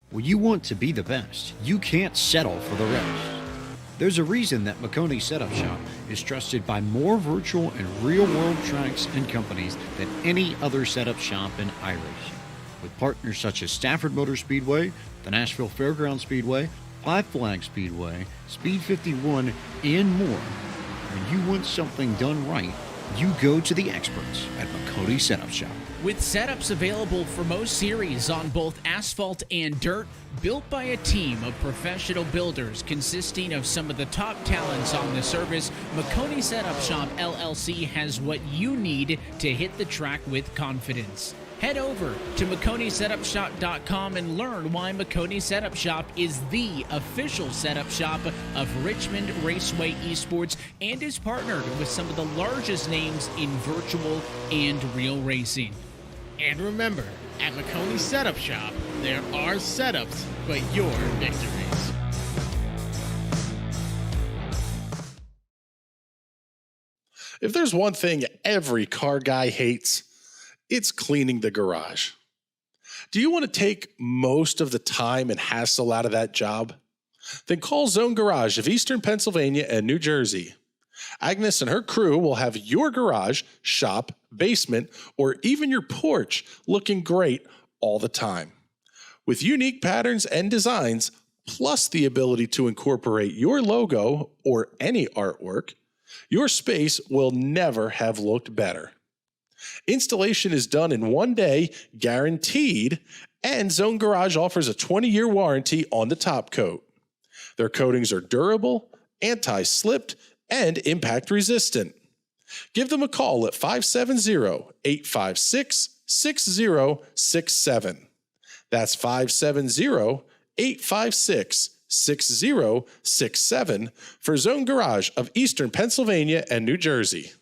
When you want to be the best, you can't settle for the rest. There's a reason that Makoni Setup Shop is trusted by more virtual and real-world tracks and companies than any other setup shop in iRacing. With partners such as Stafford Motor Speedway, the Nashville Fairgrounds Speedway, Five Flag Speedway, Speed 51, and more. When you want something done right, you go to the experts at Makoni Setup Shop. With setups available for most series on both asphalt and dirt, built by a team of professional builders consisting of some of the top talents on the service, Makoni Setup Shop LLC has what you need to hit the track with confidence. Head over to MakoniSetupShop.com and learn why Makoni Setup Shop is the official setup shop of Richmond Raceway Esports and is partnered with some of the largest names in virtual and real racing. And remember, at Makoni Setup Shop, there are setups, but your victories. If there's one thing every car guy hates, it's cleaning the garage. Do you want to take most of the time and hassle out of that job? Then call Zone Garage of Eastern Pennsylvania and New Jersey. Agnes and her crew will have your garage, shop, basement, or even your porch looking great all the time. With unique patterns and designs, plus the ability to incorporate your logo or any artwork, your space will never have looked better. Installation is done in 1 day, guaranteed, and Zone Garage offers a 20-year warranty on the top coat. Their coatings are durable, anti-slipped, and impact resistant. Give them a call at 570-856-6067. That's 570-856-6067 for Zone Garage of Eastern Pennsylvania and New Jersey.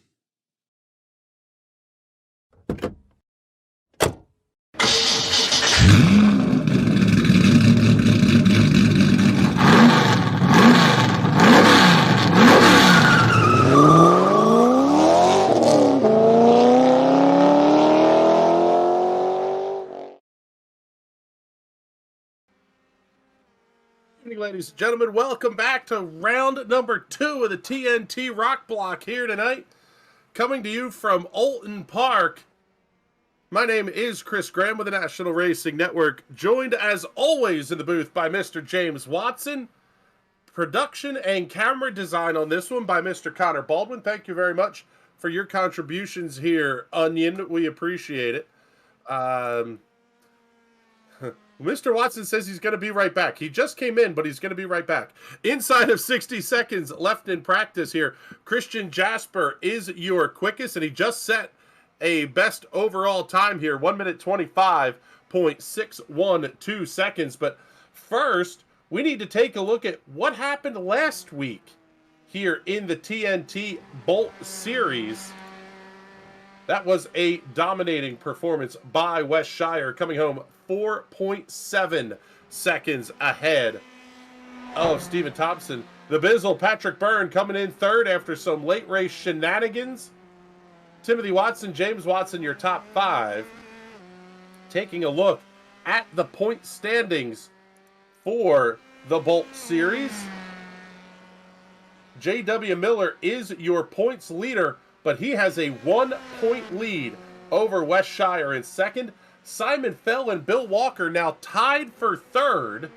Ladies and gentlemen, welcome back to round number 2 of the TNT Rock Block here tonight. Coming to you from Alton Park. My name is Chris Graham with the National Racing Network, joined as always in the booth by Mr. James Watson. Production and camera design on this one by Mr. Connor Baldwin. Thank you very much for your contributions here, Onion. We appreciate it. Mr. Watson says he's going to be right back. He just came in, but he's going to be right back. Inside of 60 seconds left in practice here, Christian Jasper is your quickest, and he just set a best overall time here, 1 minute 25.612 seconds. But first, we need to take a look at what happened last week here in the TNT Bolt Series. That was a dominating performance by West Shire, coming home 4.7 seconds ahead of Stephen Thompson. The Bizzle, Patrick Byrne, coming in third after some late race shenanigans. Timothy Watson, James Watson, your top 5. Taking a look at the point standings for the Bolt Series. J.W. Miller is your points leader, but he has a 1-point lead over West Shire in second. Simon Fell and Bill Walker now tied for third.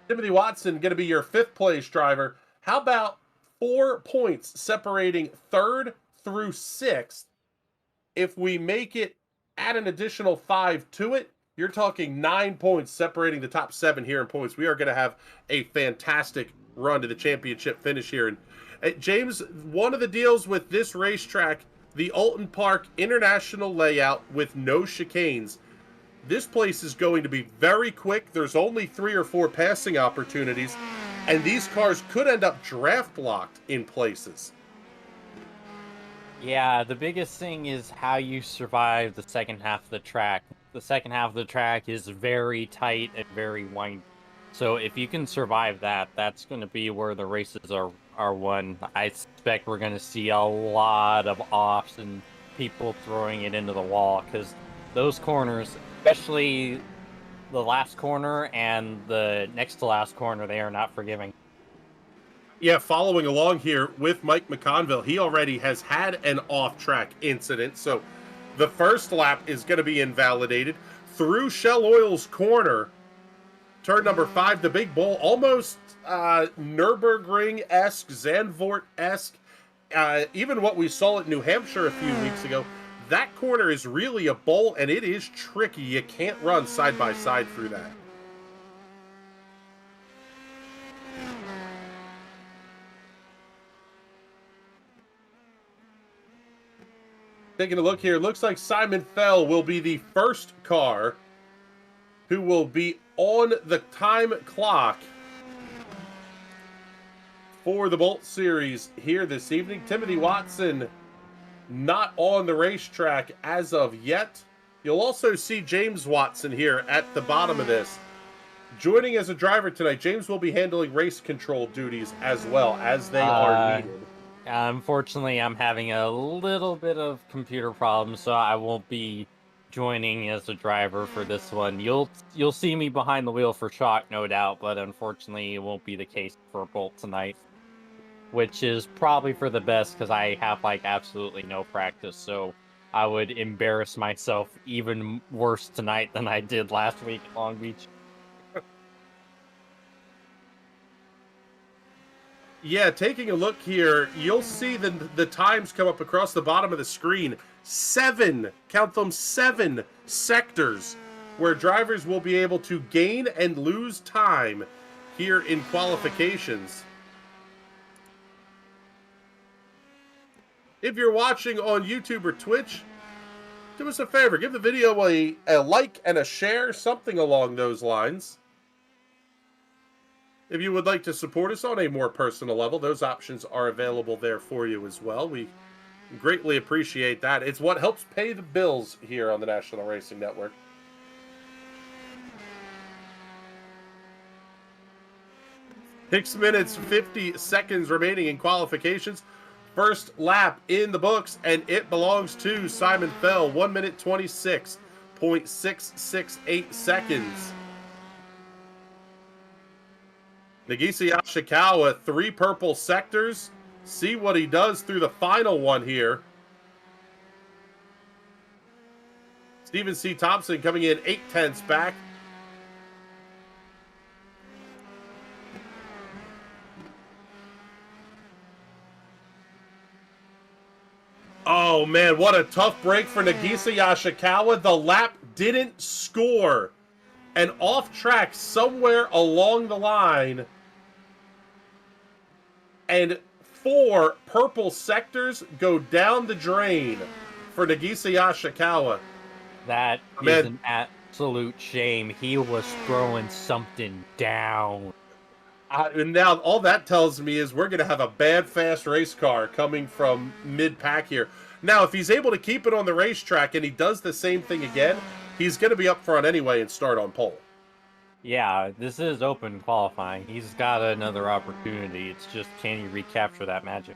Timothy Watson going to be your 5th place driver. How about 4 points separating third through 6th? If we make it, add an additional 5 to it, you're talking 9 points separating the top 7 here in points. We are going to have a fantastic run to the championship finish here. And James, one of the deals with this racetrack, the Alton Park International layout with no chicanes, this place is going to be very quick. There's only 3 or 4 passing opportunities, and these cars could end up draft locked in places. Yeah, the biggest thing is how you survive the second half of the track. The second half of the track is very tight and very windy. So if you can survive that, that's going to be where the races are won. I suspect we're going to see a lot of offs and people throwing it into the wall, because those corners, especially the last corner and the next to last corner, they are not forgiving. Yeah, following along here with Mike McConville, he already has had an off-track incident, so the first lap is going to be invalidated. Through Shell Oil's corner, turn number 5, the Big Bull, almost Nürburgring-esque, Zandvoort-esque, even what we saw at New Hampshire a few weeks ago. That corner is really a bowl, and it is tricky. You can't run side by side through that. Taking a look here, looks like Simon Fell will be the first car who will be on the time clock for the Bolt Series here this evening. Timothy Watson not on the racetrack as of yet. You'll also see James Watson here at the bottom of this. Joining as a driver tonight, James will be handling race control duties as well as they are needed. Unfortunately, I'm having a little bit of computer problems, so I won't be joining as a driver for this one. You'll see me behind the wheel for Shock, no doubt, but unfortunately, it won't be the case for Bolt tonight, which is probably for the best because I have like absolutely no practice. So I would embarrass myself even worse tonight than I did last week at Long Beach. Yeah, taking a look here, you'll see the times come up across the bottom of the screen. 7, count them, 7 sectors where drivers will be able to gain and lose time here in qualifications. If you're watching on YouTube or Twitch, do us a favor, give the video a like and a share, something along those lines. If you would like to support us on a more personal level, those options are available there for you as well. We greatly appreciate that. It's what helps pay the bills here on the National Racing Network. Six minutes, 50 seconds remaining in qualifications. First lap in the books, and it belongs to Simon Fell. 1 minute, 26.668 seconds. Nagisa Yashikawa, 3 purple sectors. See what he does through the final one here. Stephen C. Thompson coming in 8/10 back. Oh man, what a tough break for Nagisa Yashikawa. The lap didn't score. And off track somewhere along the line. And 4 purple sectors go down the drain for Nagisa Yashikawa. That is an absolute shame. He was throwing something down. And now all that tells me is we're going to have a bad fast race car coming from mid-pack here. Now, if he's able to keep it on the racetrack and he does the same thing again, he's going to be up front anyway and start on pole. Yeah, this is open qualifying. He's got another opportunity. It's just, can he recapture that magic?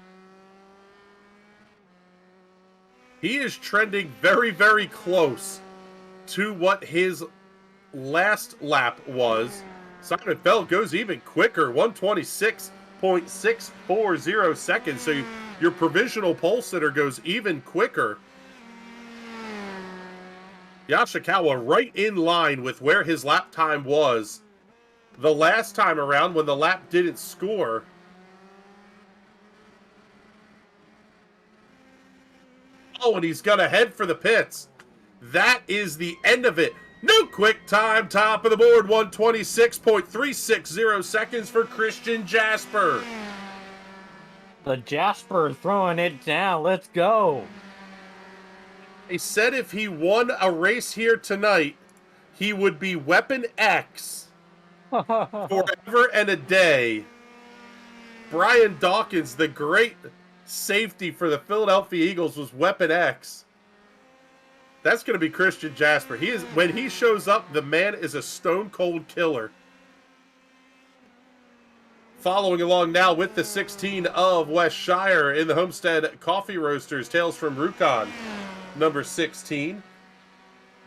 He is trending very, very close to what his last lap was. Simon Fell goes even quicker, 126.640 seconds. So your provisional pole sitter goes even quicker. Yashikawa right in line with where his lap time was the last time around when the lap didn't score. Oh, and he's gonna head for the pits. That is the end of it. No quick time, top of the board, 126.360 seconds for Christian Jasper. The Jasper throwing it down. Let's go. He said if he won a race here tonight, he would be Weapon X forever and a day. Brian Dawkins, the great safety for the Philadelphia Eagles, was Weapon X. That's going to be Christian Jasper. When he shows up, the man is a stone cold killer. Following along now with the 16 of West Shire in the Homestead Coffee Roasters, Tales from Rukon, number 16.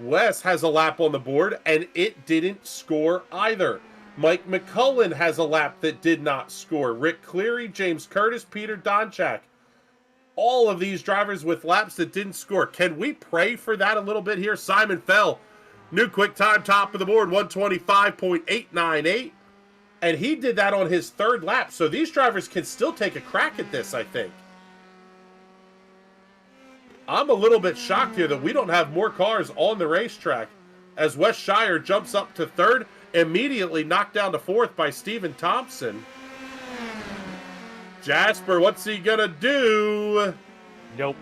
Wes has a lap on the board, and it didn't score either. Mike McCullen has a lap that did not score. Rick Cleary, James Curtis, Peter Donchak. All of these drivers with laps that didn't score. Can we pray for that a little bit here? Simon Fell, new quick time, top of the board, 125.898. And he did that on his third lap. So these drivers can still take a crack at this, I think. I'm a little bit shocked here that we don't have more cars on the racetrack as Wes Shire jumps up to third, immediately knocked down to fourth by Stephen Thompson. Jasper, what's he gonna do? Nope.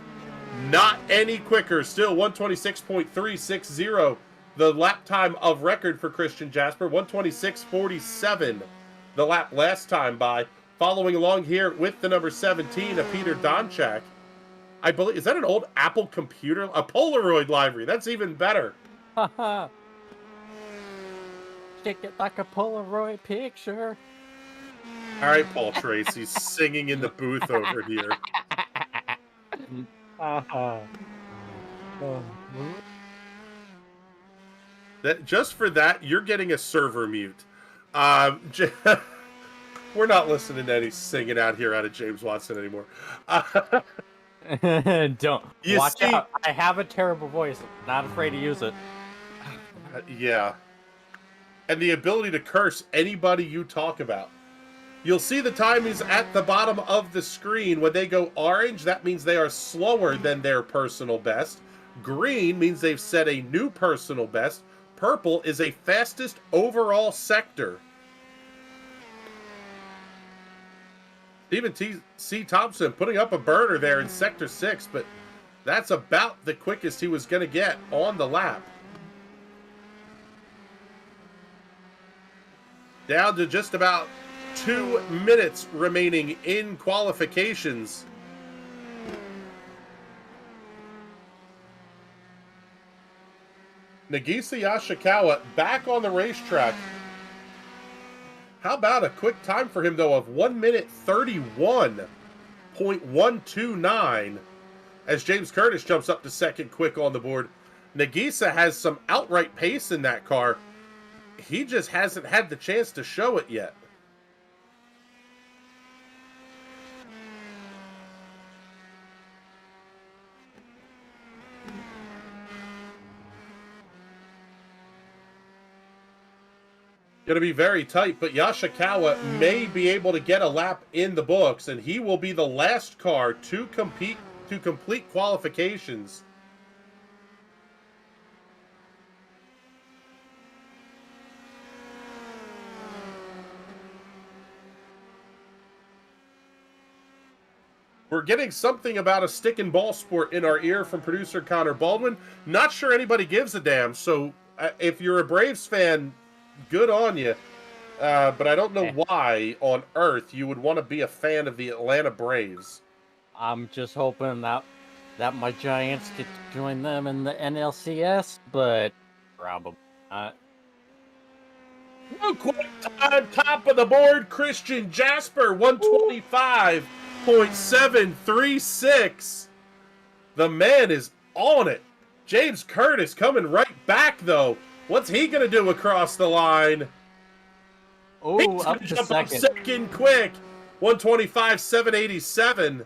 Not any quicker. Still 126.360. The lap time of record for Christian Jasper, 126.47. The lap last time by. Following along here with the number 17 of Peter Donchak. I believe, is that an old Apple computer? A Polaroid library. That's even better. Haha. Take it like a Polaroid picture. All right, Paul Tracy singing in the booth over here. Just for that, you're getting a server mute. We're not listening to any singing out here out of James Watson anymore. Don't. Watch out. I have a terrible voice. Not afraid to use it. Yeah. And the ability to curse anybody you talk about. You'll see the time is at the bottom of the screen. When they go orange, that means they are slower than their personal best. Green means they've set a new personal best. Purple is a fastest overall sector. Stephen C. Thompson putting up a burner there in Sector 6, but that's about the quickest he was going to get on the lap. Down to just about 2 minutes remaining in qualifications. Nagisa Yashikawa back on the racetrack. How about a quick time for him, though, of 1 minute 31.129 as James Curtis jumps up to second quick on the board. Nagisa has some outright pace in that car. He just hasn't had the chance to show it yet. Going to be very tight, but Yashikawa may be able to get a lap in the books, and he will be the last car to complete qualifications. We're getting something about a stick and ball sport in our ear from producer Connor Baldwin. Not sure anybody gives a damn, so if you're a Braves fan, good on you. But I don't know why on earth you would want to be a fan of the Atlanta Braves. I'm just hoping that my Giants get to join them in the NLCS, but probably not. No quick time, top of the board, Christian Jasper, 125.736. The man is on it. James Curtis coming right back, though. What's he going to do across the line? Oh, up to second. Second quick. 125.787.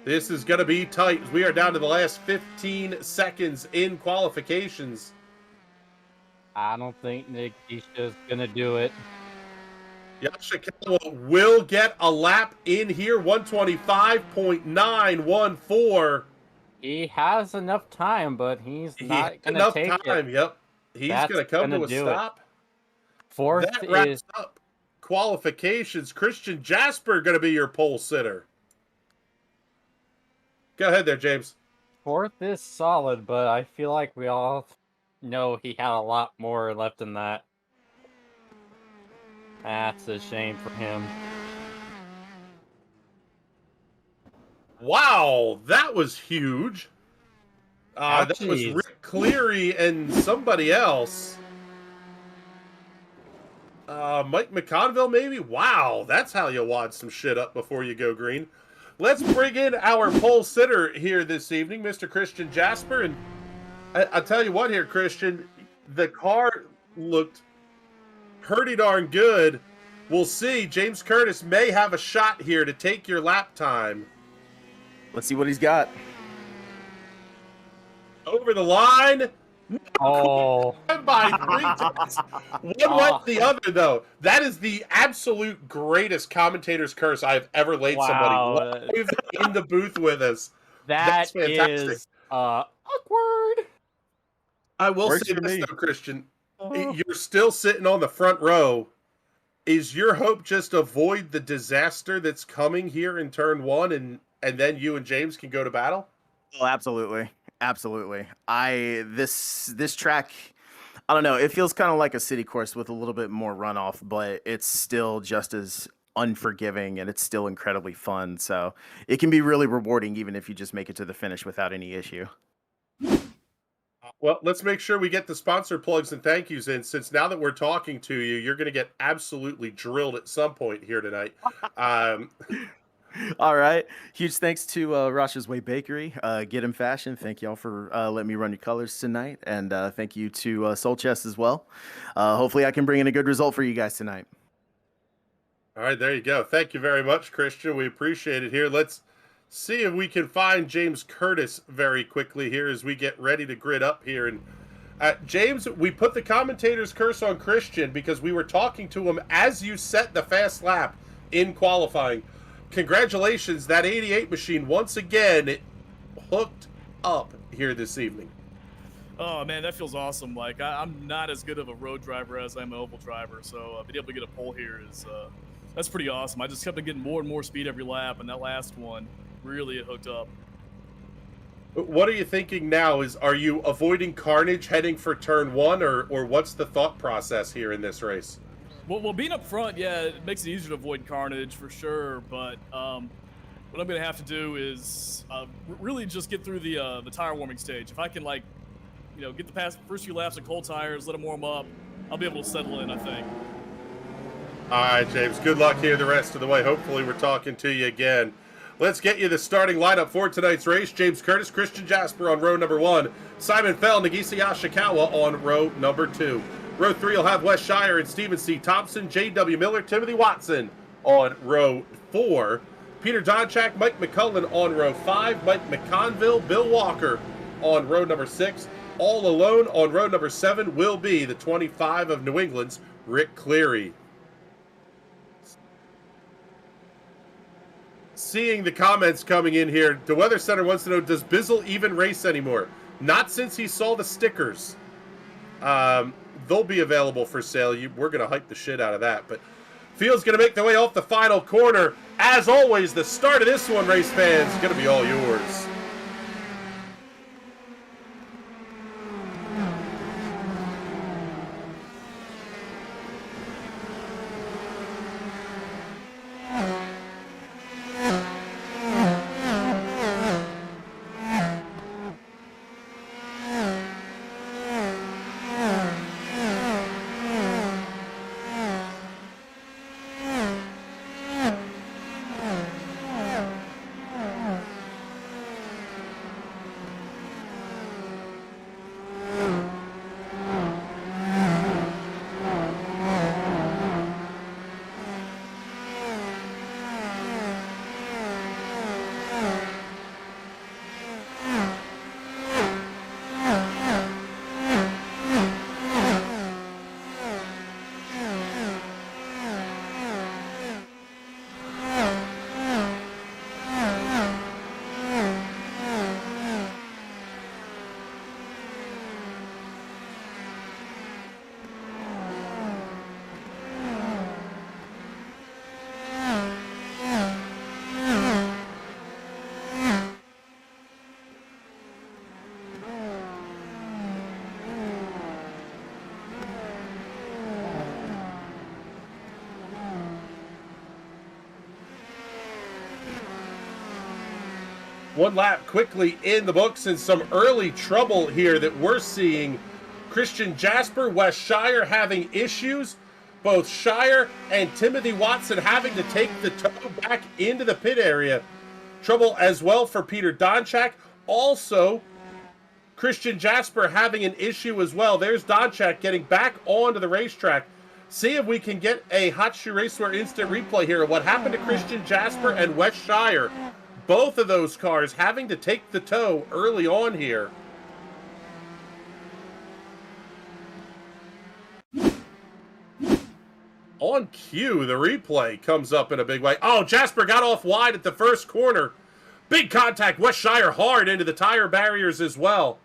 This is going to be tight. We are down to the last 15 seconds in qualifications. I don't think Nagisha's going to do it. Yashikawa will get a lap in here. 125.914. He has enough time, but he's not going to take it. Yep. He's going to come to a stop. Fourth that wraps up qualifications. Christian Jasper going to be your pole sitter. Go ahead there, James. Fourth is solid, but I feel like we all know he had a lot more left in that. That's a shame for him. Wow, that was huge. That was Rick Cleary and somebody else. Mike McConville, maybe? Wow, that's how you wad some shit up before you go green. Let's bring in our pole sitter here this evening, Mr. Christian Jasper, and I'll tell you what here, Christian. The car looked pretty darn good. We'll see. James Curtis may have a shot here to take your lap time. Let's see what he's got. Over the line. Oh, By 3 tenths. One went the other, though. That is the absolute greatest commentator's curse I've ever laid Wow. somebody live in the booth with us. that That's fantastic. is awkward. I will Works say for this, me. though, Christian. Oh. You're still sitting on the front row. Is your hope just avoid the disaster that's coming here in turn 1 and then you and James can go to battle? Oh, absolutely. Absolutely. This track, I don't know, it feels kind of like a city course with a little bit more runoff, but it's still just as unforgiving and it's still incredibly fun. So it can be really rewarding even if you just make it to the finish without any issue. Well, let's make sure we get the sponsor plugs and thank yous in, since now that we're talking to you, you're going to get absolutely drilled at some point here tonight. All right. Huge thanks to Rasha's Way Bakery, Get 'em Fashion. Thank y'all for letting me run your colors tonight. And thank you to Soul Chest as well. Hopefully I can bring in a good result for you guys tonight. All right, there you go. Thank you very much, Christian. We appreciate it here. Let's see if we can find James Curtis very quickly here as we get ready to grid up here. And James, we put the commentator's curse on Christian because we were talking to him as you set the fast lap in qualifying. Congratulations, that 88 machine once again hooked up here this evening. Oh man, that feels awesome. Like I'm not as good of a road driver as I'm an oval driver, so being able to get a pole here is that's pretty awesome. I just kept on getting more and more speed every lap, and that last one really hooked up. What are you thinking now? Are you avoiding carnage heading for turn 1, or what's the thought process here in this race? Well, being up front, yeah, it makes it easier to avoid carnage for sure. But what I'm gonna have to do is really just get through the tire warming stage. If I can, like, get the first few laps of cold tires, let them warm up, I'll be able to settle in, I think. All right, James. Good luck here the rest of the way. Hopefully, we're talking to you again. Let's get you the starting lineup for tonight's race. James Curtis, Christian Jasper on row number 1. Simon Fell, Nagisa Yashikawa on row number 2. Row 3 will have Wes Shire and Stephen C. Thompson, J.W. Miller, Timothy Watson on row 4. Peter Donchak, Mike McCullen on row 5. Mike McConville, Bill Walker on row number 6. All alone on row number 7 will be the 25 of New England's Rick Cleary. Seeing the comments coming in here, the Weather Center wants to know, does Bizzle even race anymore? Not since he saw the stickers. They'll be available for sale. We're going to hype the shit out of that. But Field's going to make their way off the final corner. As always, the start of this one, race fans, is going to be all yours. One lap quickly in the books, and some early trouble here that we're seeing. Christian Jasper, Wes Shire having issues. Both Shire and Timothy Watson having to take the toe back into the pit area. Trouble as well for Peter Donchak. Also, Christian Jasper having an issue as well. There's Donchak getting back onto the racetrack. See if we can get a Hot Shoe Raceware instant replay here of what happened to Christian Jasper and Wes Shire. Both of those cars having to take the tow early on here. On cue, the replay comes up in a big way. Oh, Jasper got off wide at the first corner. Big contact. Wes Shire hard into the tire barriers as well.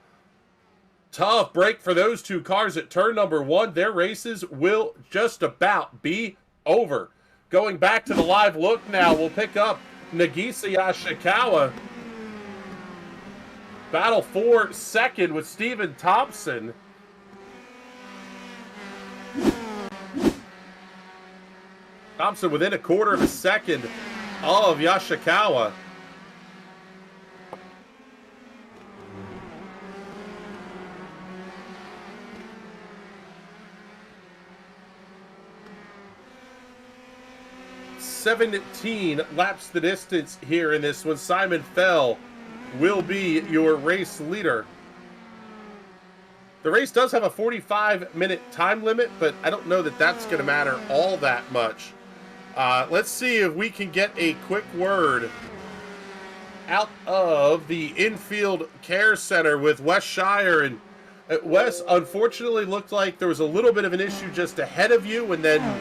Tough break for those two cars at turn number 1. Their races will just about be over. Going back to the live look now, we'll pick up Nagisa Yashikawa. Battle for second with Steven Thompson. Thompson within a quarter of a second of Yashikawa. "17 laps the distance here in this one. Simon Fell will be your race leader. The race does have a 45-minute time limit, but I don't know that that's going to matter all that much. Let's see if we can get a quick word out of the infield care center with Wes Shire. And Wes, unfortunately, looked like there was a little bit of an issue just ahead of you, and then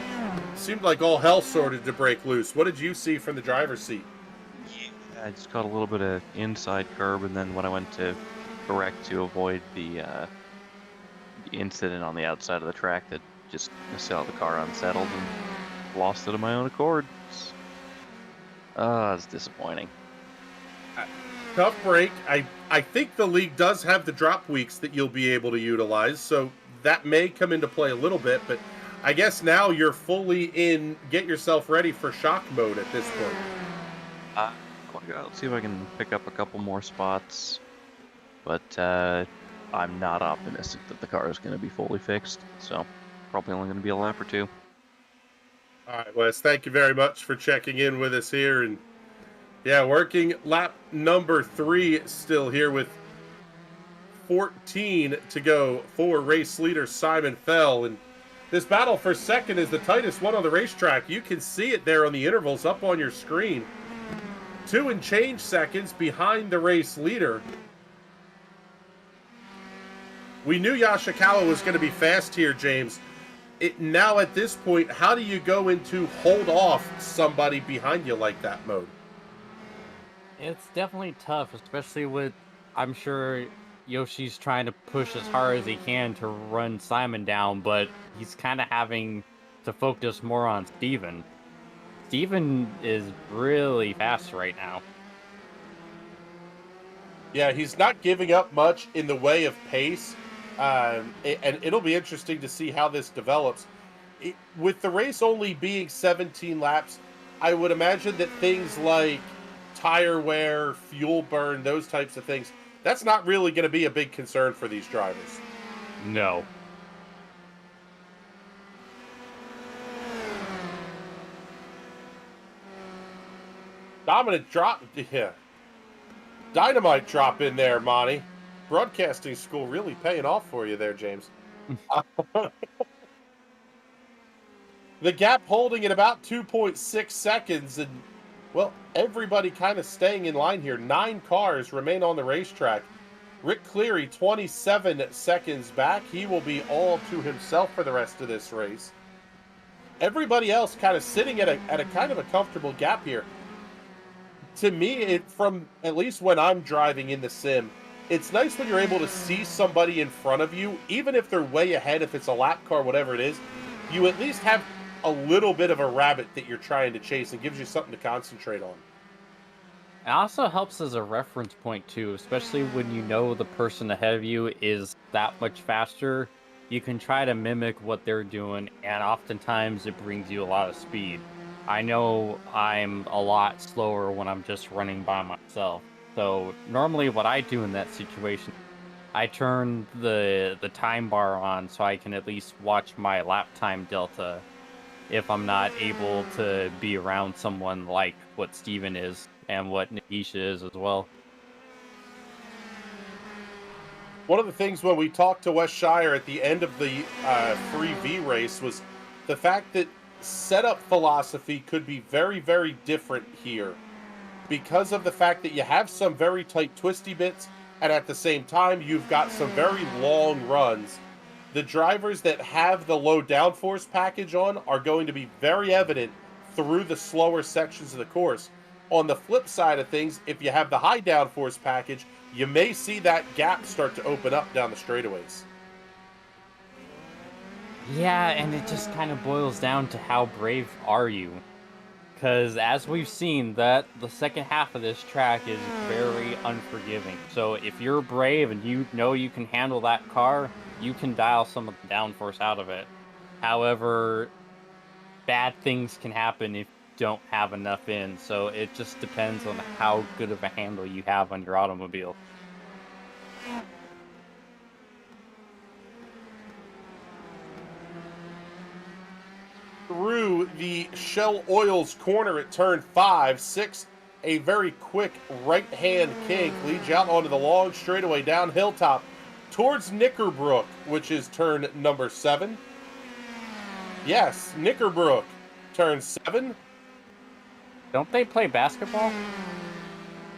seemed like all hell started to break loose. What did you see from the driver's seat? Yeah, I just got a little bit of inside curb, and then when I went to correct to avoid the incident on the outside of the track, that just saw the car unsettled and lost it of my own accord. It's disappointing. Tough break. I think the league does have the drop weeks that you'll be able to utilize, so that may come into play a little bit, but I guess now you're fully in, get yourself ready for shock mode at this point. Let's see if I can pick up a couple more spots, but I'm not optimistic that the car is going to be fully fixed, so probably only going to be a lap or two. All right, Wes, thank you very much for checking in with us here. And yeah, working lap number 3 still here with 14 to go for race leader Simon Fell. And this battle for second is the tightest one on the racetrack. You can see it there on the intervals up on your screen. 2 and change seconds behind the race leader. We knew Yashikawa was going to be fast here, James. Now at this point, how do you go into hold off somebody behind you like that mode? It's definitely tough, especially with, I'm sure Yoshi's trying to push as hard as he can to run Simon down, but he's kind of having to focus more on Steven. Steven is really fast right now. Yeah, he's not giving up much in the way of pace. And it'll be interesting to see how this develops. With the race only being 17 laps, I would imagine that things like tire wear, fuel burn, those types of things, that's not really going to be a big concern for these drivers. No. Dominant drop. Yeah. Dynamite drop in there, Monty. Broadcasting school really paying off for you there, James. The gap holding at about 2.6 seconds, and, well, everybody kind of staying in line here. 9 cars remain on the racetrack. Rick Cleary, 27 seconds back. He will be all to himself for the rest of this race. Everybody else kind of sitting at a kind of a comfortable gap here. To me, from at least when I'm driving in the sim, it's nice when you're able to see somebody in front of you, even if they're way ahead, if it's a lap car, whatever it is, you at least have a little bit of a rabbit that you're trying to chase and gives you something to concentrate on. It also helps as a reference point too, especially when you know the person ahead of you is that much faster. You can try to mimic what they're doing, and oftentimes it brings you a lot of speed. I know I'm a lot slower when I'm just running by myself. So normally what I do in that situation, I turn the time bar on so I can at least watch my lap time delta if I'm not able to be around someone like what Steven is and what Nagisa is as well. One of the things when we talked to Wes Shire at the end of the free V race was the fact that setup philosophy could be very, very different here because of the fact that you have some very tight twisty bits, and at the same time, you've got some very long runs. The drivers that have the low downforce package on are going to be very evident through the slower sections of the course. On the flip side of things, if you have the high downforce package, you may see that gap start to open up down the straightaways. Yeah, and it just kind of boils down to how brave are you? Because as we've seen, that the second half of this track is very unforgiving. So if you're brave and you know you can handle that car, you can dial some of the downforce out of it. However, bad things can happen if you don't have enough in. So it just depends on how good of a handle you have on your automobile. Through the Shell Oils corner at turn 5, 6, a very quick right-hand kink leads you out onto the long straightaway down Hilltop towards Knickerbrook, which is turn number 7. Yes, Knickerbrook, turn 7. Don't they play basketball?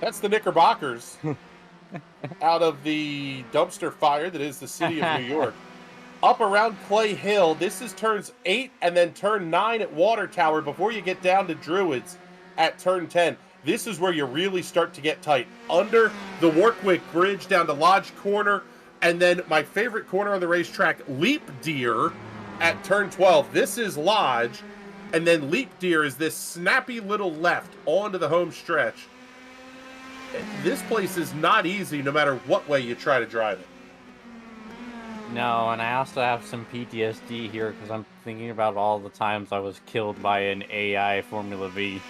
That's the Knickerbockers out of the dumpster fire that is the city of New York. Up around Clay Hill, this is turns 8 and then turn 9 at Water Tower before you get down to Druids at turn 10. This is where you really start to get tight. Under the Warwick Bridge down to Lodge Corner, and then my favorite corner on the racetrack, Leap Deer at turn 12. This is Lodge, and then Leap Deer is this snappy little left onto the home stretch. This place is not easy no matter what way you try to drive it. No, and I also have some PTSD here because I'm thinking about all the times I was killed by an AI Formula V.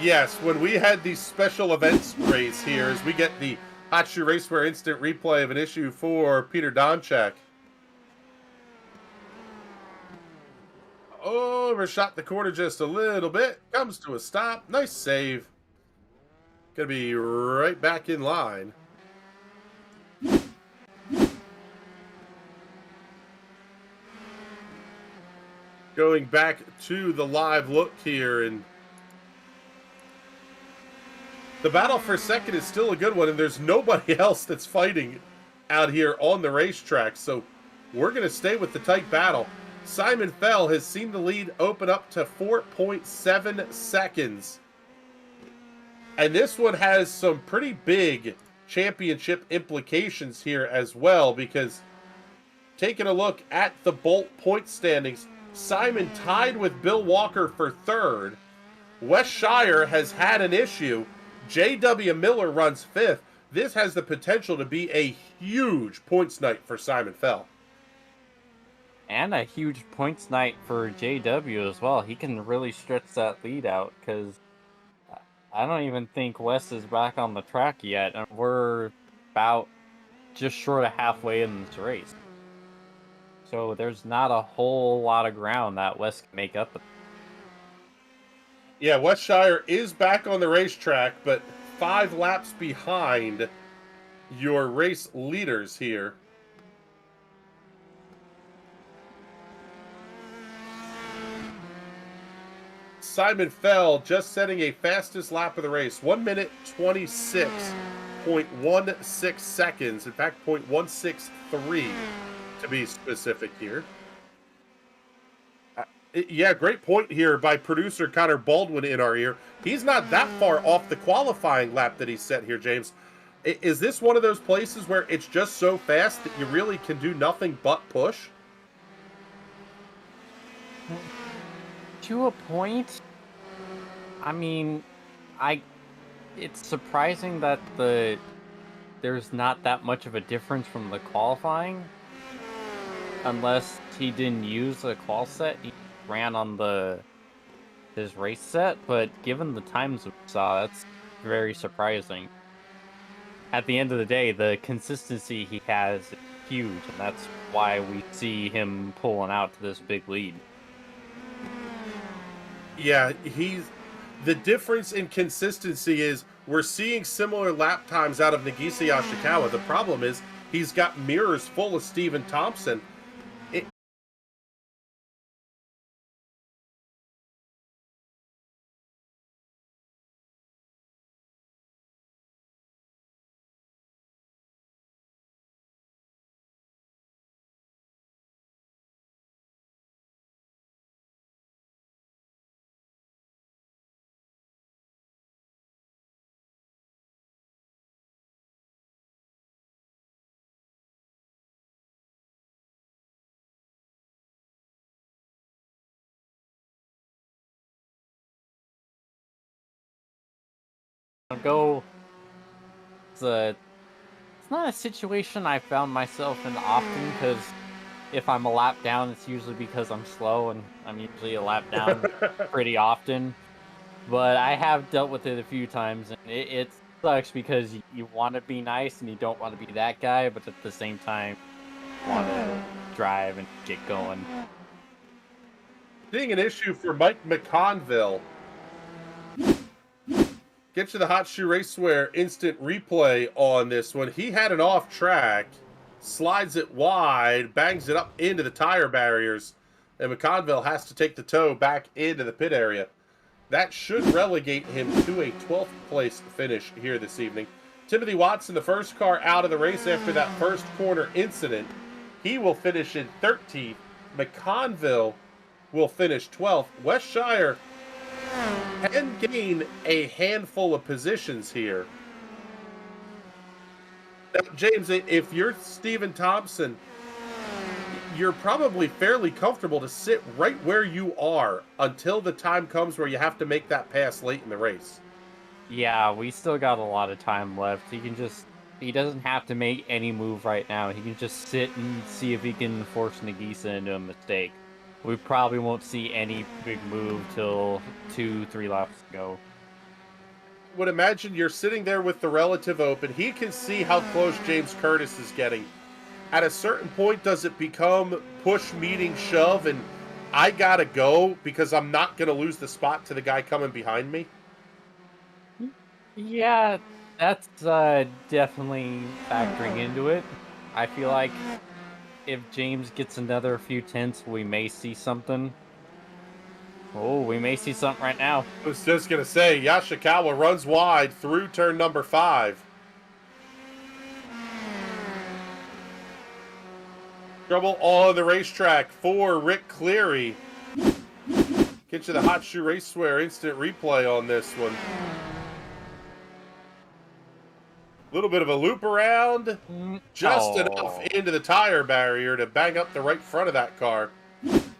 Yes, when we had the special events race here, as we get the Hot Shoe Raceware instant replay of an issue for Peter Donchak. Overshot the corner just a little bit. Comes to a stop. Nice save. Gonna be right back in line. Going back to the live look here, and the battle for second is still a good one, and there's nobody else that's fighting out here on the racetrack, so we're going to stay with the tight battle. Simon Fell has seen the lead open up to 4.7 seconds. And this one has some pretty big championship implications here as well, because taking a look at the Bolt point standings, Simon tied with Bill Walker for third. Wes Shire has had an issue. J.W. Miller runs fifth. This has the potential to be a huge points night for Simon Fell. And a huge points night for JW as well. He can really stretch that lead out because I don't even think Wes is back on the track yet, and we're about just short of halfway in this race. So there's not a whole lot of ground that Wes can make up. Yeah, Wes Shire is back on the racetrack, but 5 laps behind your race leaders here. Simon Fell just setting a fastest lap of the race, 1 minute 26.16 seconds. In fact, 0.163 to be specific here. Yeah, great point here by producer Connor Baldwin in our ear. He's not that far off the qualifying lap that he set here, James. Is this one of those places where it's just so fast that you really can do nothing but push? To a point. I mean, it's surprising that there's not that much of a difference from the qualifying, unless he didn't use a qual set. He ran on his race set, but given the times we saw, that's very surprising. At the end of the day, the consistency he has is huge, and that's why we see him pulling out to this big lead. Yeah, the difference in consistency is We're seeing similar lap times out of Nagisa Yashikawa. The problem is he's got mirrors full of Steven Thompson. I'll go. It's not a situation I found myself in often, because if I'm a lap down, it's usually because I'm slow, and I'm usually a lap down pretty often. But I have dealt with it a few times, and it sucks because you want to be nice and you don't want to be that guy, but at the same time, you want to drive and get going. Being an issue for Mike McConville. Get you the Hot Shoe Racewear instant replay on this one. He had an off track, slides it wide, bangs it up into the tire barriers, and McConville has to take the tow back into the pit area. That should relegate him to a 12th place finish here this evening. Timothy Watson, the first car out of the race after that first corner incident. He will finish in 13th. McConville will finish 12th. West Shire can gain a handful of positions here. Now, James, if you're Steven Thompson, you're probably fairly comfortable to sit right where you are until the time comes where you have to make that pass late in the race. Yeah, we still got a lot of time left. He doesn't have to make any move right now. He can just sit and see if he can force Nagisa into a mistake. We probably won't see any big move till 2-3 laps to go. Would imagine you're sitting there with the relative open. He can see how close James Curtis is getting. At a certain point, does it become push meeting shove and I gotta go because I'm not gonna lose the spot to the guy coming behind me? Yeah, that's definitely factoring into it. I feel like if James gets another few tenths, we may see something. Oh, we may see something right now. I was just going to say, Yashikawa runs wide through turn number 5. Trouble on the racetrack for Rick Cleary. Get you the Hot Shoe Racewear instant replay on this one. A little bit of a loop around, just enough into the tire barrier to bang up the right front of that car.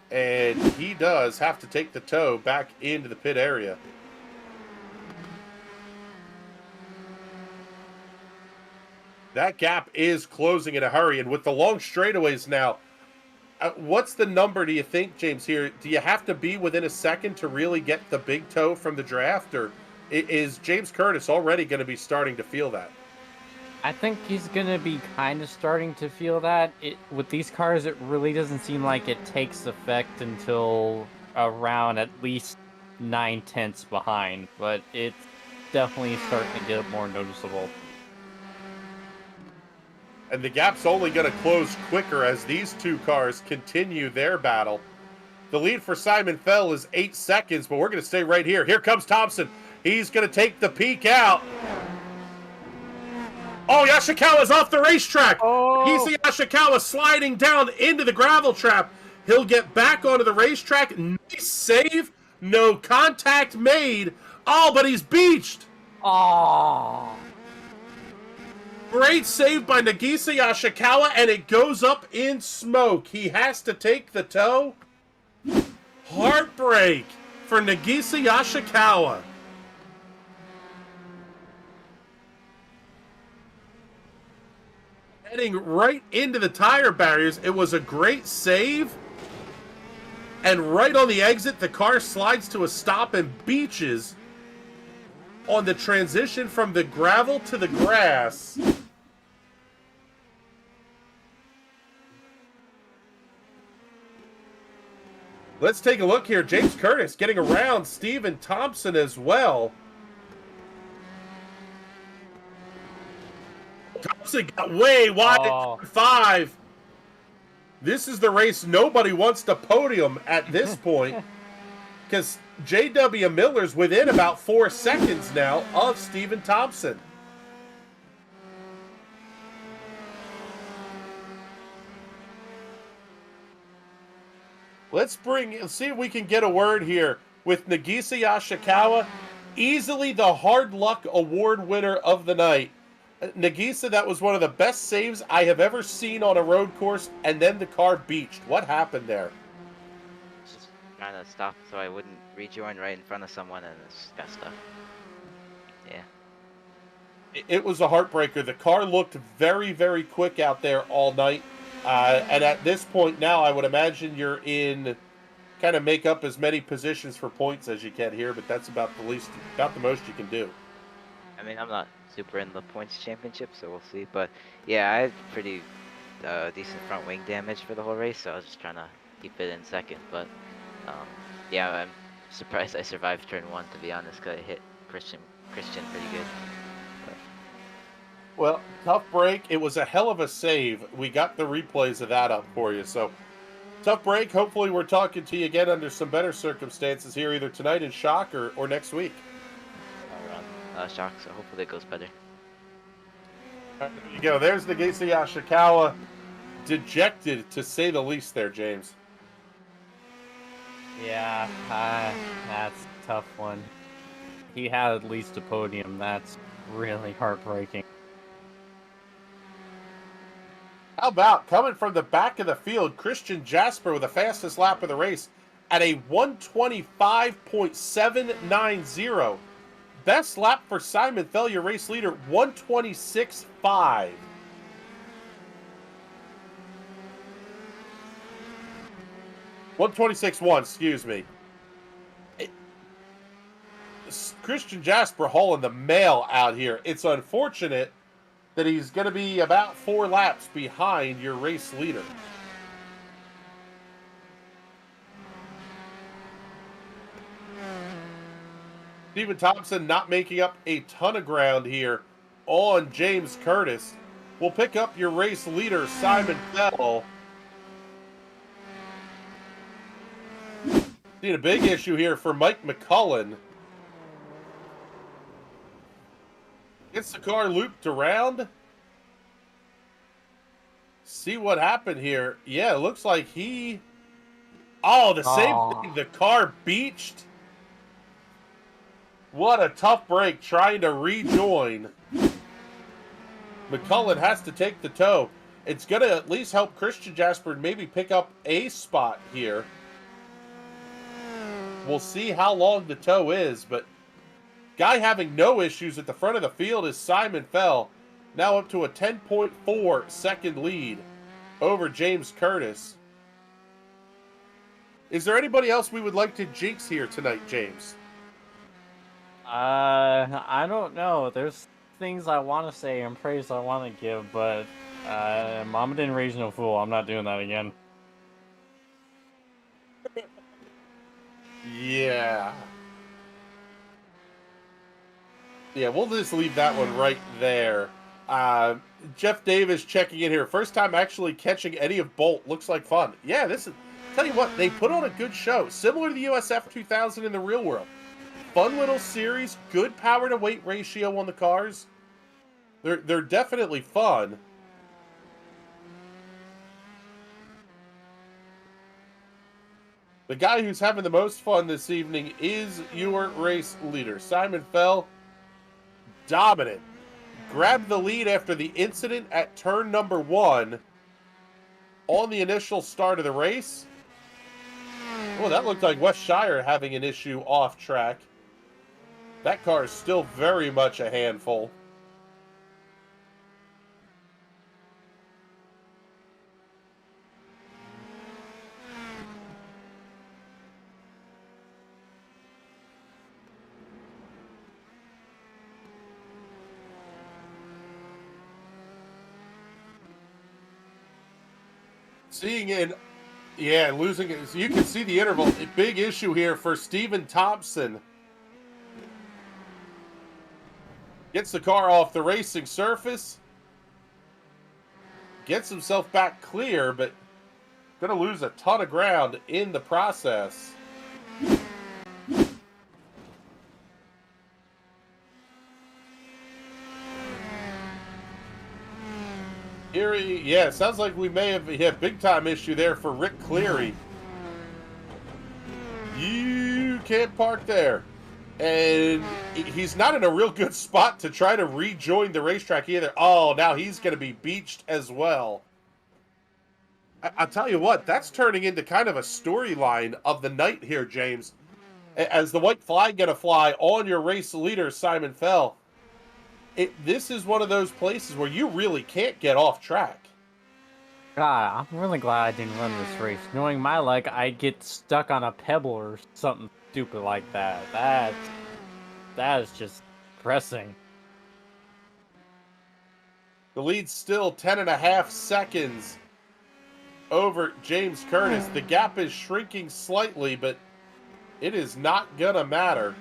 And he does have to take the tow back into the pit area. That gap is closing in a hurry, and with the long straightaways now, what's the number, do you think, James, here? Do you have to be within a second to really get the big tow from the draft, or is James Curtis already going to be starting to feel that? I think he's going to be kind of starting to feel that. With these cars, it really doesn't seem like it takes effect until around at least 9 tenths behind, but it's definitely starting to get more noticeable. And the gap's only going to close quicker as these two cars continue their battle. The lead for Simon Fell is 8 seconds, but we're going to stay right here. Here comes Thompson. He's going to take the peak out. Oh, Yashikawa's off the racetrack. Nagisa Yashikawa sliding down into the gravel trap. He'll get back onto the racetrack. Nice save. No contact made. Oh, but he's beached. Oh. Great save by Nagisa Yashikawa, and it goes up in smoke. He has to take the tow. Heartbreak for Nagisa Yashikawa. Heading right into the tire barriers. It was a great save. And right on the exit, the car slides to a stop and beaches on the transition from the gravel to the grass. Let's take a look here. James Curtis getting around Steven Thompson as well. Thompson got way wide Oh. at 5. This is the race nobody wants to podium at this point because J.W. Miller's within about 4 seconds now of Stephen Thompson. Let's see if we can get a word here with Nagisa Yashikawa, easily the Hard Luck Award winner of the night. Nagisa, that was one of the best saves I have ever seen on a road course, and then the car beached. What happened there? Just trying to stop so I wouldn't rejoin right in front of someone and just got stuck. Yeah. It was a heartbreaker. The car looked very, very quick out there all night. And at this point now, I would imagine you're in kind of make up as many positions for points as you can here, but that's about the most you can do. I mean, I'm not super in the points championship, so we'll see. But yeah, I had pretty decent front wing damage for the whole race, so I was just trying to keep it in second. But yeah, I'm surprised I survived turn 1, to be honest, because I hit Christian pretty good. But... Well, tough break. It was a hell of a save. We got the replays of that up for you. So, tough break. Hopefully we're talking to you again under some better circumstances here, either tonight in Shock or next week. Shock, so hopefully it goes better. There you go. There's Nagisa Yashikawa. Dejected, to say the least there, James. Yeah, that's a tough one. He had at least a podium. That's really heartbreaking. How about coming from the back of the field, Christian Jasper with the fastest lap of the race at a 125.790. Best lap for Simon Fell, your race leader, 126.5. $126.1, excuse me. Christian Jasper hauling the mail out here. It's unfortunate that he's going to be about 4 laps behind your race leader. Stephen Thompson not making up a ton of ground here on James Curtis. Will pick up your race leader, Simon Fell. Seeing a big issue here for Mike McCullen. Gets the car looped around. See what happened here. Yeah, it looks like he... Oh, the same thing. The car beached. What a tough break trying to rejoin. McCullen has to take the tow. It's going to at least help Christian Jasper maybe pick up a spot here. We'll see how long the tow is, but guy having no issues at the front of the field is Simon Fell. Now up to a 10.4 second lead over James Curtis. Is there anybody else we would like to jinx here tonight, James? I don't know. There's things I want to say and praise I want to give, but Mama didn't raise no fool. I'm not doing that again. Yeah. Yeah, we'll just leave that one right there. Jeff Davis checking in here. First time actually catching any of Bolt. Looks like fun. Yeah, this is... Tell you what, they put on a good show. Similar to the USF 2000 in the real world. Fun little series. Good power to weight ratio on the cars. They're definitely fun. The guy who's having the most fun this evening is your race leader, Simon Fell. Dominant. Grabbed the lead after the incident at turn number 1 on the initial start of the race. Oh, that looked like West Shire having an issue off track. That car is still very much a handful. Seeing in, yeah, losing it. You can see the interval. A big issue here for Stephen Thompson. Gets the car off the racing surface. gets himself back clear, but going to lose a ton of ground in the process. Here yeah, sounds like we may have hit big time issue there for Rick Cleary. You can't park there. And he's not in a real good spot to try to rejoin the racetrack either. Oh, now he's going to be beached as well. I'll tell you what, that's turning into kind of a storyline of the night here, James. As the white flag going to fly on your race leader, Simon Fell. This is one of those places where you really can't get off track. God, I'm really glad I didn't run this race. Knowing my luck, I'd get stuck on a pebble or something stupid like that. That is just depressing. The lead's still 10.5 seconds over James Curtis. The gap is shrinking slightly, but it is not gonna matter.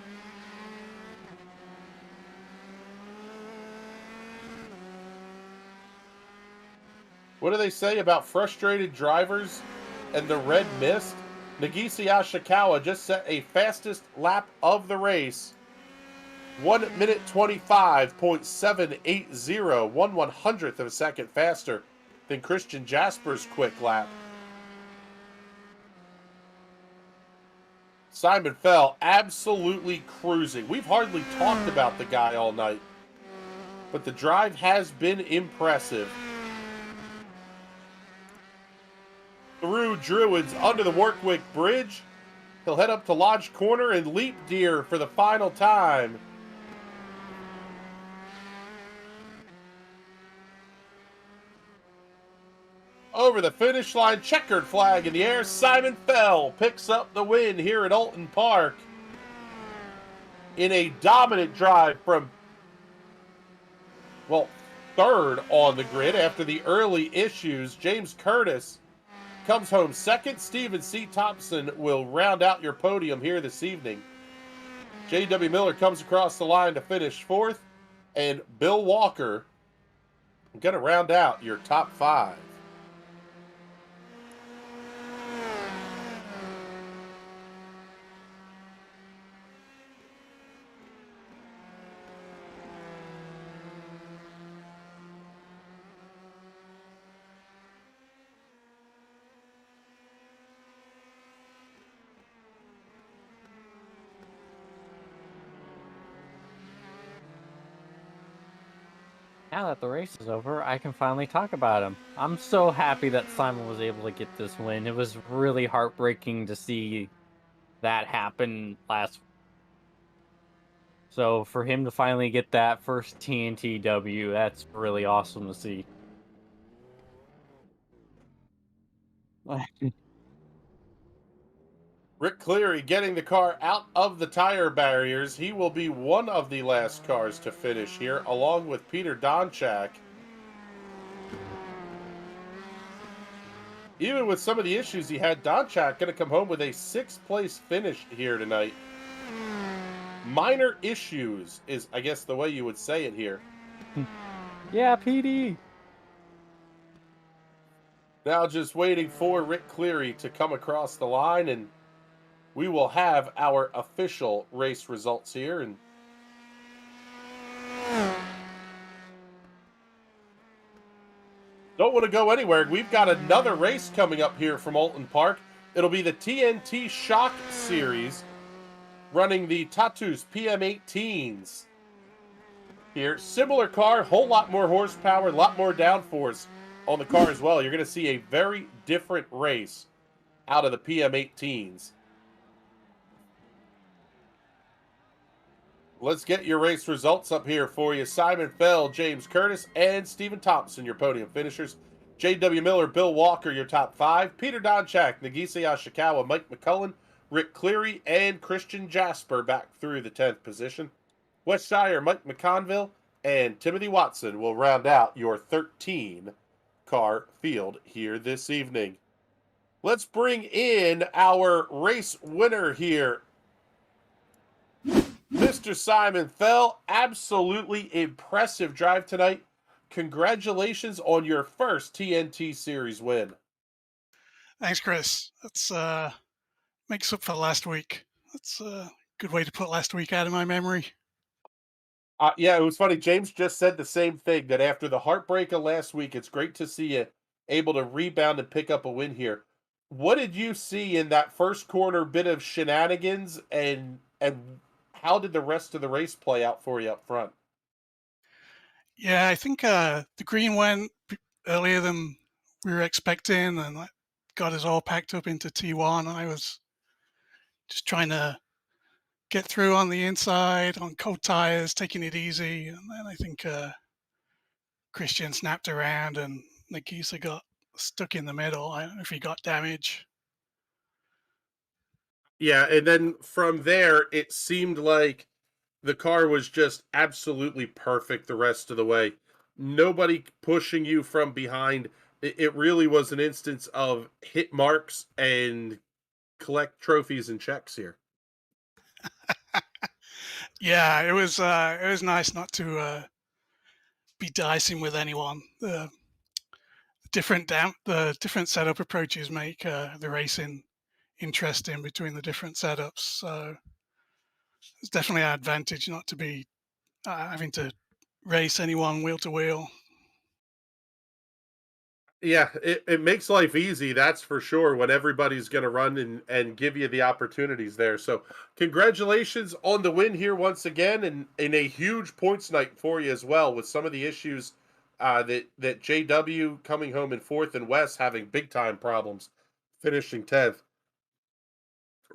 What do they say about frustrated drivers and the red mist? Nagisa Yashikawa just set a fastest lap of the race. 1 minute 25.780, 1/100th of a second faster than Christian Jasper's quick lap. Simon Fell absolutely cruising. We've hardly talked about the guy all night, but the drive has been impressive. Through Druids under the Workwick Bridge. He'll head up to Lodge Corner and leap deer for the final time. Over the finish line, checkered flag in the air. Simon Fell picks up the win here at Alton Park in a dominant drive from, well, third on the grid after the early issues. James Curtis comes home second. Stephen C. Thompson will round out your podium here this evening. J.W. Miller comes across the line to finish fourth. And Bill Walker going to round out your top five. Now that the race is over, I can finally talk about him. I'm so happy that Simon was able to get this win. It was really heartbreaking to see that happen last week. So for him to finally get that first TNT W, that's really awesome to see. Rick Cleary getting the car out of the tire barriers. He will be one of the last cars to finish here, along with Peter Donchak. Even with some of the issues he had, Donchak going to come home with a 6th place finish here tonight. Minor issues is, I guess, the way you would say it here. Yeah, PD. Now just waiting for Rick Cleary to come across the line, and we will have our official race results here. And don't want to go anywhere. We've got another race coming up here from Alton Park. It'll be the TNT Shock Series, running the Tatus PM18s. Here, similar car, whole lot more horsepower, a lot more downforce on the car as well. You're going to see a very different race out of the PM18s. Let's get your race results up here for you. Simon Fell, James Curtis, and Stephen Thompson, your podium finishers. J.W. Miller, Bill Walker, your top five. Peter Donchak, Nagisa Yashikawa, Mike McCullen, Rick Cleary, and Christian Jasper back through the 10th position. Wes Shire, Mike McConville, and Timothy Watson will round out your 13-car field here this evening. Let's bring in our race winner here. Mr. Simon Fell, absolutely impressive drive tonight. congratulations on your first TNT Series win. Thanks, Chris. That's makes up for last week. That's a good way to put last week out of my memory. Yeah, it was funny. James just said the same thing, that after the heartbreak of last week, it's great to see you able to rebound and pick up a win here. What did you see in that first corner bit of shenanigans, and how did the rest of the race play out for you up front? Yeah, I think the green went earlier than we were expecting, and that got us all packed up into T1. I was just trying to get through on the inside on cold tires, taking it easy, and then I think Christian snapped around and Nagisa got stuck in the middle. I don't know if he got damage. Yeah, and then from there, it seemed like the car was just absolutely perfect the rest of the way. Nobody pushing you from behind. It really was an instance of hit marks and collect trophies and checks here. Yeah, it was nice not to be dicing with anyone. The different setup approaches make the racing interesting between the different setups. So it's definitely an advantage not to be having to race anyone wheel to wheel. Yeah, it makes life easy, that's for sure, when everybody's going to run and give you the opportunities there. So, congratulations on the win here once again, and in a huge points night for you as well, with some of the issues that JW coming home in fourth and Wes having big time problems, finishing 10th.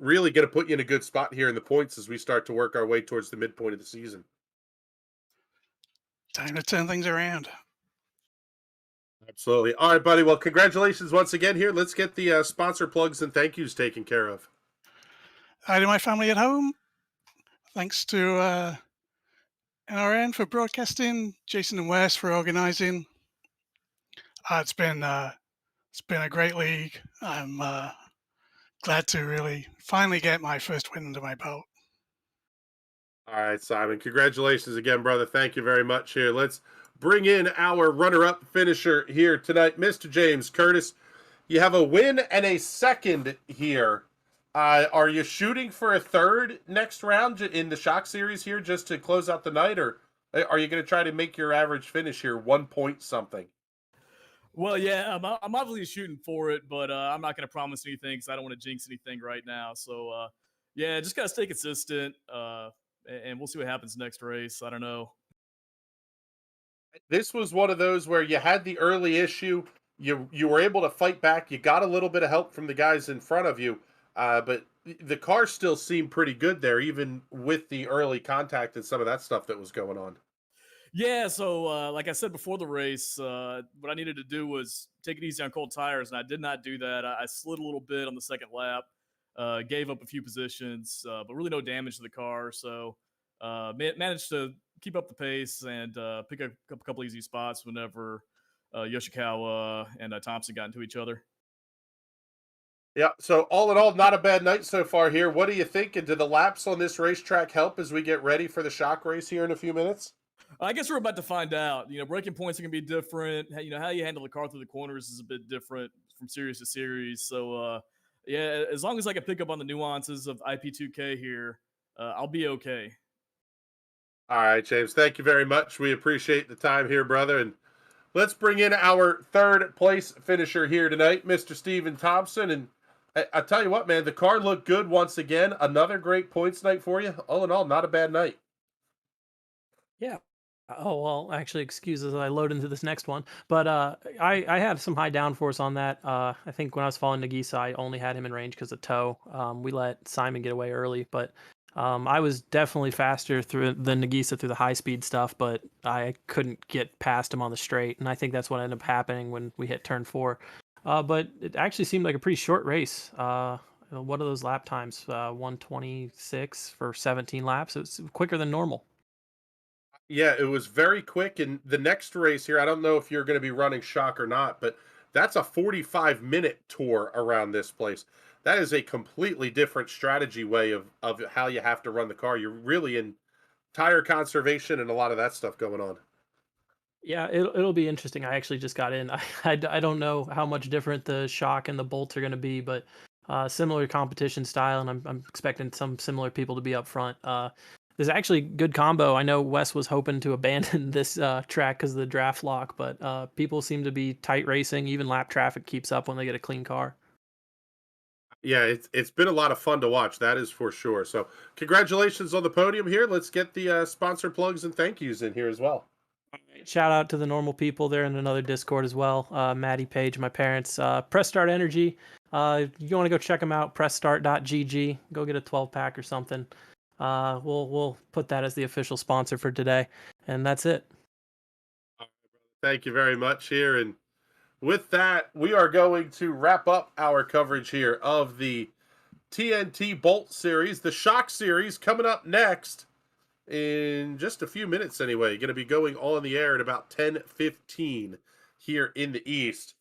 Really going to put you in a good spot here in the points as we start to work our way towards the midpoint of the season. Time to turn things around. Absolutely. All right, buddy. Well, congratulations once again here. Let's get the sponsor plugs and thank yous taken care of. Hi to my family at home. Thanks to NRN for broadcasting, Jason and Wes for organizing. It's been a great league. I'm glad to really finally get my first win under my belt. All right, Simon. Congratulations again, brother. Thank you very much here. Let's bring in our runner-up finisher here tonight, Mr. James Curtis. You have a win and a second here. Are you shooting for a third next round in the Shock Series here just to close out the night, or are you going to try to make your average finish here 1 point something? Well, yeah, I'm obviously shooting for it, but I'm not going to promise anything because I don't want to jinx anything right now. So, yeah, just got to stay consistent, and we'll see what happens next race. I don't know. This was one of those where you had the early issue, you were able to fight back, you got a little bit of help from the guys in front of you, but the car still seemed pretty good there, even with the early contact and some of that stuff that was going on. Yeah, so like I said before the race, what I needed to do was take it easy on cold tires, and I did not do that. I slid a little bit on the second lap, gave up a few positions, but really no damage to the car. So managed to keep up the pace and pick up a couple easy spots whenever Yoshikawa and Thompson got into each other. Yeah, so all in all, not a bad night so far here. What do you think? And do the laps on this racetrack help as we get ready for the Shock race here in a few minutes? I guess we're about to find out. You know, breaking points are going to be different. You know, how you handle the car through the corners is a bit different from series to series. So, yeah, as long as I can pick up on the nuances of IP2K here, I'll be okay. All right, James, thank you very much. We appreciate the time here, brother. And let's bring in our third place finisher here tonight, Mr. Steven Thompson. And I tell you what, man, the car looked good once again. Another great points night for you. All in all, not a bad night. Yeah. Oh, well, actually, excuses I load into this next one. But I had some high downforce on that. I think when I was following Nagisa, I only had him in range because of toe. We let Simon get away early, but I was definitely faster than Nagisa through the high speed stuff, but I couldn't get past him on the straight. And I think that's what ended up happening when we hit turn 4. But it actually seemed like a pretty short race. What are those lap times? 126 for 17 laps. It was quicker than normal. Yeah, it was very quick. And the next race here, I don't know if you're going to be running Shock or not, but that's a 45-minute tour around this place. That is a completely different strategy way of how you have to run the car. You're really in tire conservation and a lot of that stuff going on. Yeah, it'll be interesting. I actually just got in. I don't know how much different the shock and the bolts are going to be, but similar competition style, and I'm expecting some similar people to be up front. There's actually good combo. I know Wes was hoping to abandon this track because of the draft lock, but people seem to be tight racing. Even lap traffic keeps up when they get a clean car. Yeah, it's been a lot of fun to watch. That is for sure. So, congratulations on the podium here. Let's get the sponsor plugs and thank yous in here as well. Shout out to the normal people there in another Discord as well. Maddie Page, my parents. Press Start Energy. You want to go check them out? PressStart.gg. Go get a 12 pack or something. We'll put that as the official sponsor for today, and that's it. Thank you very much here. And with that, we are going to wrap up our coverage here of the TNT Bolt Series, the Shock Series coming up next in just a few minutes anyway. Going to be going on the air at about 10:15 here in the East.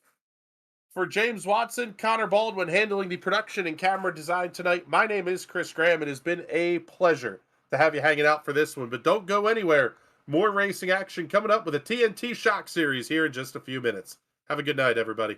For James Watson, Connor Baldwin handling the production and camera design tonight, my name is Chris Graham. It has been a pleasure to have you hanging out for this one, but don't go anywhere. More racing action coming up with a TNT Shock Series here in just a few minutes. Have a good night, everybody.